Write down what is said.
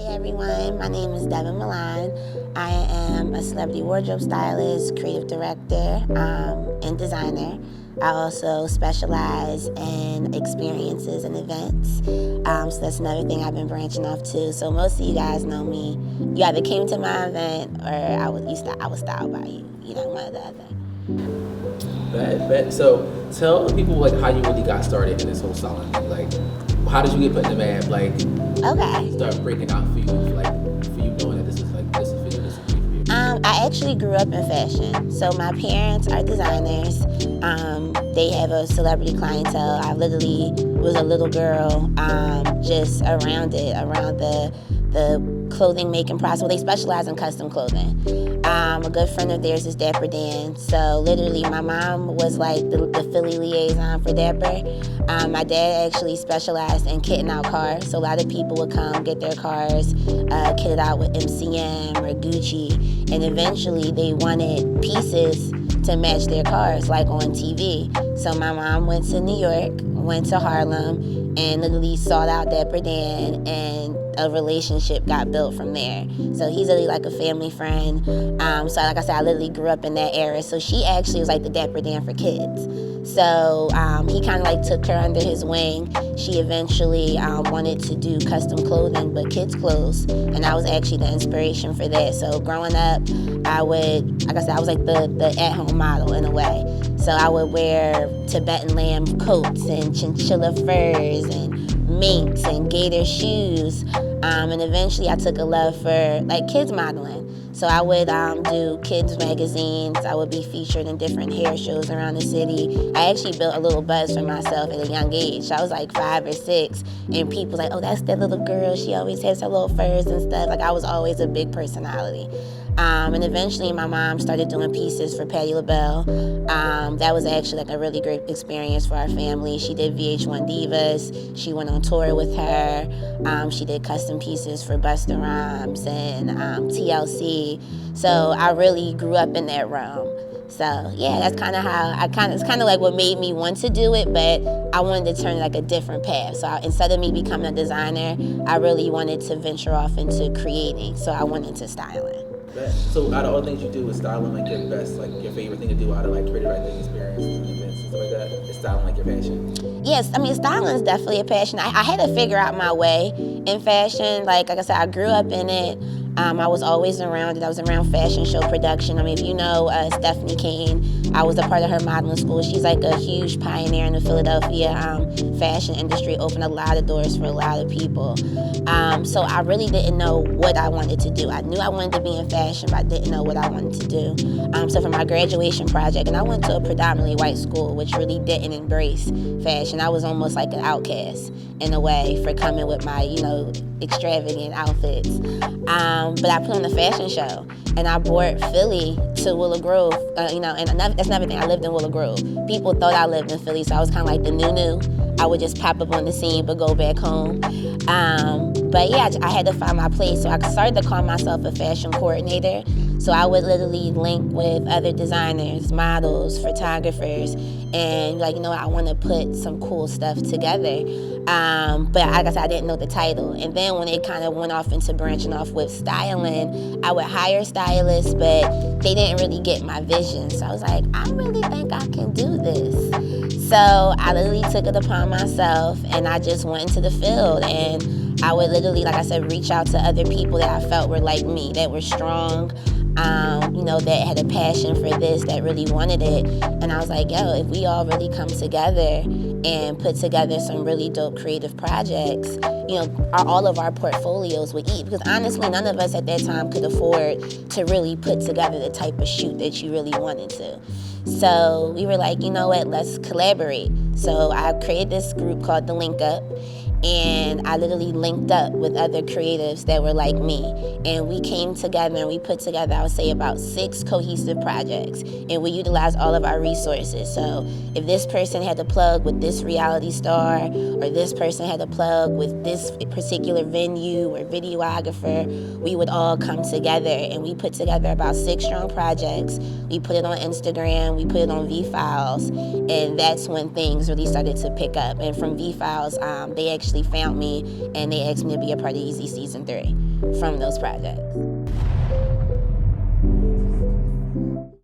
Hey everyone, my name is Devon Milan. I am a celebrity wardrobe stylist, creative director, and designer. I also specialize in experiences and events. So that's another thing I've been branching off to. So most of you guys know me. You either came to my event or I was styled by you. You know, one or the other. Bet. So tell the people like how you really got started in this whole styling thing. Like, how did you get put in the map? Like, Okay. start breaking out for you, like for you knowing that this is for you, this is for you. I actually grew up in fashion. So my parents are designers. They have a celebrity clientele. I literally was a little girl just around the clothing making process. Well, they specialize in custom clothing. A good friend of theirs is Dapper Dan. So literally my mom was like the Philly liaison for Dapper. My dad actually specialized in kitting out cars. So a lot of people would come get their cars kitted out with MCM or Gucci. And eventually they wanted pieces to match their cars, like on TV. So my mom went to New York, went to Harlem, and literally sought out Dapper Dan, and a relationship got built from there. So he's really like a family friend. So like I said, I literally grew up in that era. So she actually was like the Dapper Dan for kids. So he kind of like took her under his wing. She eventually wanted to do custom clothing, but kids clothes, and I was actually the inspiration for that. So growing up, I would, like I said, I was like the at-home model in a way. So I would wear Tibetan lamb coats and chinchilla furs and minks and gator shoes. And eventually I took a love for like kids modeling. So I would do kids magazines. I would be featured in different hair shows around the city. I actually built a little buzz for myself at a young age. I was like 5 or 6, and people like, oh, that's that little girl. She always has her little furs and stuff. Like I was always a big personality. And eventually my mom started doing pieces for Patti LaBelle. That was actually like a really great experience for our family. She did VH1 Divas. She went on tour with her. She did custom pieces for Busta Rhymes and TLC. So I really grew up in that realm. So yeah, that's kind of how it's kind of like what made me want to do it, but I wanted to turn like a different path. So instead of me becoming a designer, I really wanted to venture off into creating. So I went into styling. So out of all the things you do, is styling like your best, like your favorite thing to do out of like creative writing experience and events and stuff like that? Is styling like your passion? Yes, I mean, styling is definitely a passion. I had to figure out my way in fashion. Like I said, I grew up in it. I was always around it. I was around fashion show production. I mean, if you know Stephanie Kane, I was a part of her modeling school. She's like a huge pioneer in the Philadelphia fashion industry, opened a lot of doors for a lot of people. So I really didn't know what I wanted to do. I knew I wanted to be in fashion, but I didn't know what I wanted to do. So for my graduation project, and I went to a predominantly white school, which really didn't embrace fashion. I was almost like an outcast in a way for coming with my, extravagant outfits. But I put on the fashion show, and I brought Philly to Willow Grove, and that's another thing. I lived in Willow Grove. People thought I lived in Philly, so I was kind of like the new. I would just pop up on the scene but go back home. But yeah, I had to find my place, so I started to call myself a fashion coordinator. So I would literally link with other designers, models, photographers, and I want to put some cool stuff together. But like I said, I didn't know the title. And then when it kind of went off into branching off with styling, I would hire stylists, but they didn't really get my vision. So I was like, I really think I can do this. So I literally took it upon myself, and I just went into the field, and I would literally, like I said, reach out to other people that I felt were like me, that were strong, that had a passion for this, that really wanted it. And I was like, yo, if we all really come together and put together some really dope creative projects, all of our portfolios would eat. Because honestly, none of us at that time could afford to really put together the type of shoot that you really wanted to. So we were like, you know what, let's collaborate. So I created this group called The Link Up, and I literally linked up with other creatives that were like me. And we came together and we put together, I would say, about 6 cohesive projects. And we utilized all of our resources. So if this person had to plug with this reality star, or this person had to plug with this particular venue or videographer, we would all come together, and we put together about 6 strong projects. We put it on Instagram, we put it on V-Files, and that's when things really started to pick up. And from V-Files, they actually found me, and they asked me to be a part of Easy Season 3. from those projects.